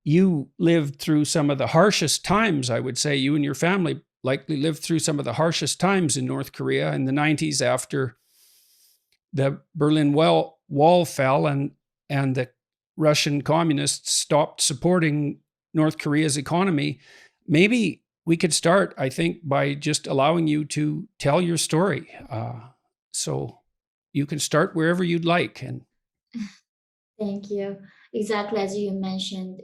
you lived through some of the harshest times, I would say. You and your family likely lived through some of the harshest times in North Korea in the 90s after the Berlin Wall fell and the Russian communists stopped supporting North Korea's economy. Maybe we could start, I think, by just allowing you to tell your story. So you can start wherever you'd like. And Thank you. Exactly as you mentioned,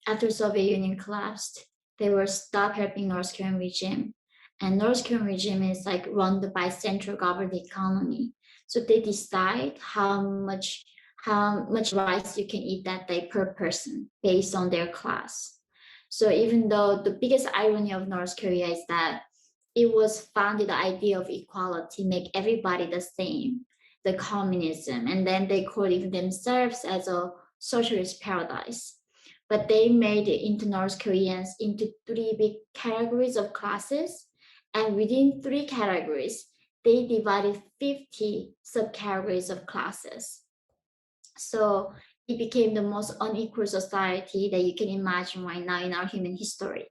after Soviet Union collapsed, they were stopped helping North Korean regime. And North Korean regime is like run by central government economy. So they decide how much rice you can eat that day per person based on their class. So even though the biggest irony of North Korea is that it was founded the idea of equality, make everybody the same, the communism, and then they called it themselves as a socialist paradise. But they made into North Koreans into three big categories of classes, and within three categories, they divided 50 subcategories of classes. So it became the most unequal society that you can imagine right now in our human history.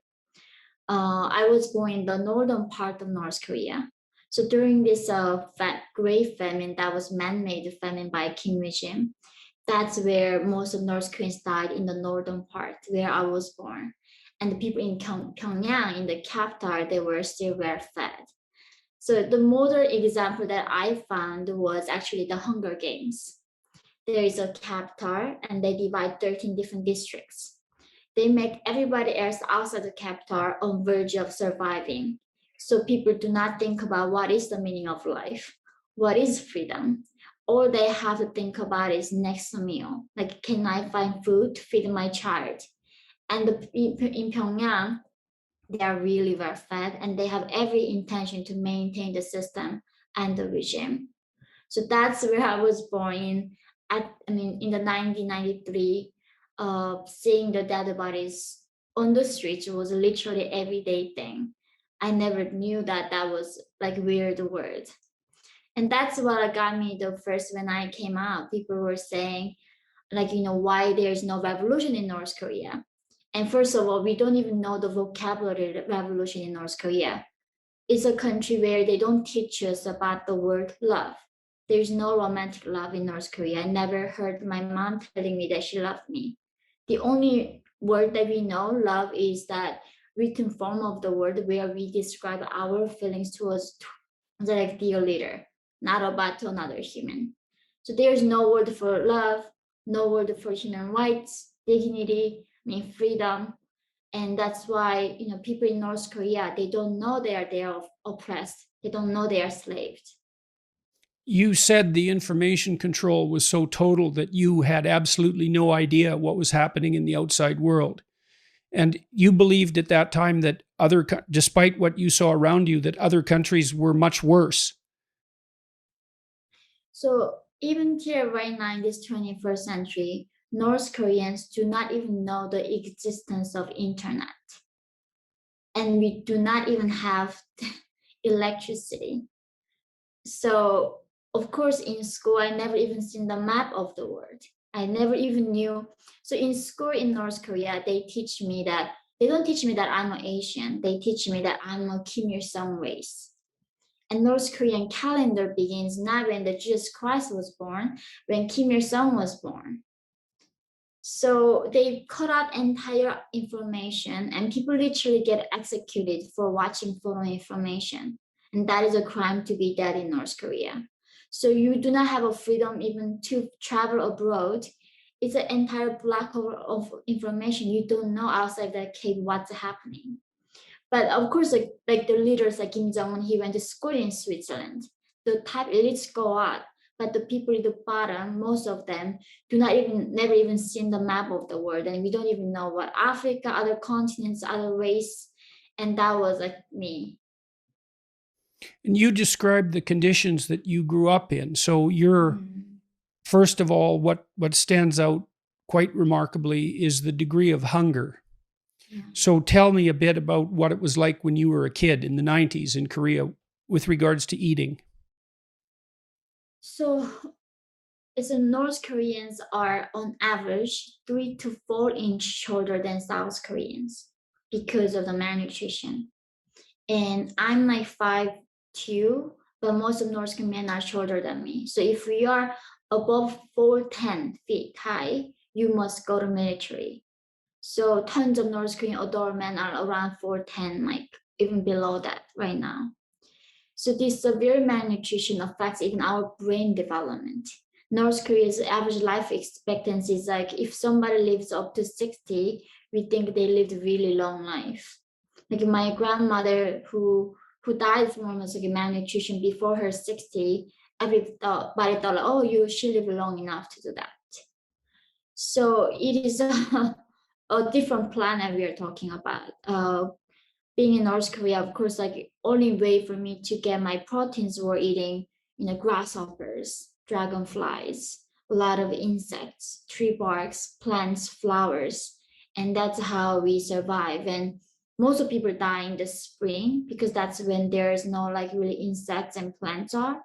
I was born in the northern part of North Korea. So during this Great Famine, that was man-made famine by Kim regime, that's where most of North Koreans died, in the northern part where I was born. And the people in Pyongyang, in the capital, they were still well fed. So the modern example that I found was actually the Hunger Games. There is a capital and they divide 13 different districts. They make everybody else outside the capital on verge of surviving. So people do not think about what is the meaning of life, what is freedom. All they have to think about is next meal. Like, can I find food to feed my child? And in Pyongyang, they are really well fed and they have every intention to maintain the system and the regime. So that's where I was born in the 1993. Seeing the dead bodies on the streets was literally everyday thing. I never knew that was like weird word. And that's what got me the first when I came out. People were saying, like, why there's no revolution in North Korea. And first of all, we don't even know the vocabulary revolution in North Korea. It's a country where they don't teach us about the word love. There's no romantic love in North Korea. I never heard my mom telling me that she loved me. The only word that we know, love, is that written form of the word where we describe our feelings towards like dear leader, not about to another human. So there's no word for love, no word for human rights, dignity, freedom. And that's why, people in North Korea, they don't know they are oppressed. They don't know they are slaved. you said the information control was so total that you had absolutely no idea what was happening in the outside world. And you believed at that time that despite what you saw around you, that other countries were much worse. So even here right now in this 21st century, North Koreans do not even know the existence of internet. And we do not even have electricity. So of course in school, I never even seen the map of the world. I never even knew. So in school in North Korea, they don't teach me that I'm an Asian. They teach me that I'm a Kim Il-sung race. And North Korean calendar begins not when the Jesus Christ was born, when Kim Il-sung was born. So they cut out entire information and people literally get executed for watching photo information. And that is a crime to be dead in North Korea. So you do not have a freedom even to travel abroad. It's an entire black hole of information. You don't know outside that cave what's happening. But of course, like the leaders like Kim Jong-un, he went to school in Switzerland. The top elites go out, but the people at the bottom, most of them, never even seen the map of the world. And we don't even know what Africa, other continents, other race. And that was like me. And you described the conditions that you grew up in. So first of all, what stands out quite remarkably is the degree of hunger. Yeah. So tell me a bit about what it was like when you were a kid in the 90s in Korea with regards to eating. So It's North Koreans are on average 3 to 4 inch shorter than South Koreans because of the malnutrition. And I'm like 5'2", but most of North Korean men are shorter than me. So if you are above 4'10" high, you must go to military. So tons of North Korean adult men are around 4'10", like even below that right now. So this severe malnutrition affects even our brain development. North Korea's average life expectancy is like, if somebody lives up to 60, we think they lived a really long life. Like my grandmother who died from almost like malnutrition before her 60, everybody thought like, oh, she lived long enough to do that. So it is a different planet we are talking about. Being in North Korea, of course, like only way for me to get my proteins were eating, grasshoppers, dragonflies, a lot of insects, tree barks, plants, flowers, and that's how we survive. And most of people die in the spring because that's when there's no like really insects and plants are.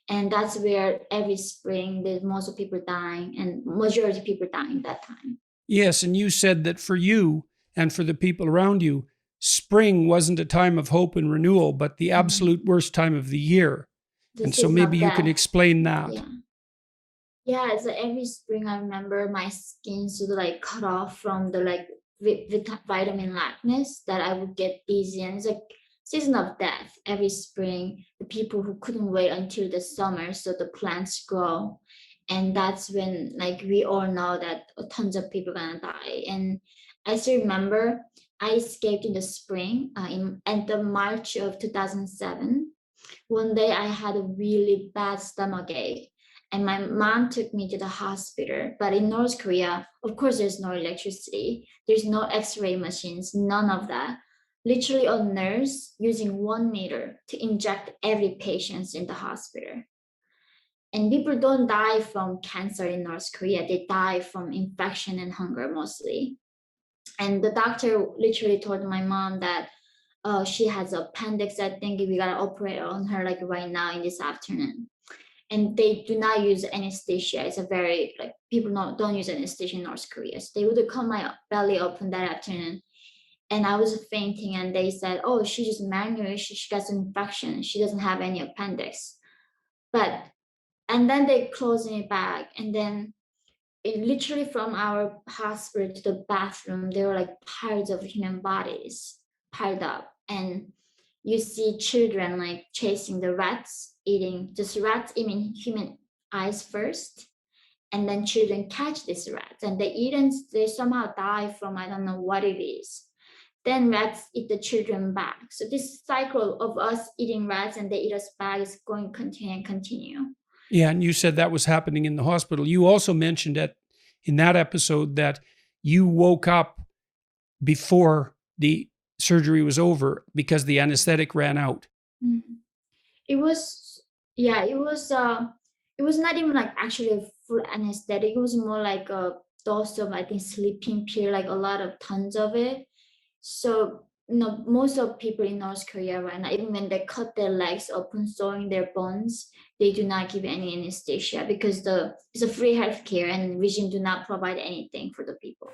And that's where every spring there's most of people dying and majority of people dying that time. Yes, and you said that for you and for the people around you, spring wasn't a time of hope and renewal, but the absolute worst time of the year. And so maybe you can explain that. Yeah, it's like every spring I remember my skin sort of like cut off from the like vitamin lackness that I would get dizzy, and it's like season of death every spring. The people who couldn't wait until the summer so the plants grow, and that's when like we all know that tons of people are gonna die. And I still remember I escaped in the spring at the March of 2007. One day I had a really bad stomach ache and my mom took me to the hospital. But in North Korea, of course, there's no electricity. There's no x-ray machines, none of that. Literally a nurse using 1 meter to inject every patient in the hospital. And people don't die from cancer in North Korea. They die from infection and hunger mostly. And the doctor literally told my mom that she has appendix. I think we gotta operate on her like right now in this afternoon. And they do not use anesthesia. It's a very like people don't use anesthesia in North Korea. So they would cut my belly open that afternoon, and I was fainting. And they said, "Oh, she just malnourished. She got an infection. She doesn't have any appendix." And then they closed me back, and then literally from our hospital to the bathroom, there were like piles of human bodies piled up, and you see children like chasing the rats, eating human eyes first, and then children catch these rats and they eat and they somehow die from I don't know what it is. Then rats eat the children back. So this cycle of us eating rats and they eat us back is going to continue and continue. Yeah, and you said that was happening in the hospital. You also mentioned in that episode that you woke up before the surgery was over because the anesthetic ran out. Mm-hmm. It was not even like actually a full anesthetic. It was more like a dose of I think sleeping pill, like a lot of tons of it. So most of people in North Korea right now, even when they cut their legs open, sewing their bones, they do not give any anesthesia because it's a free healthcare and regime do not provide anything for the people.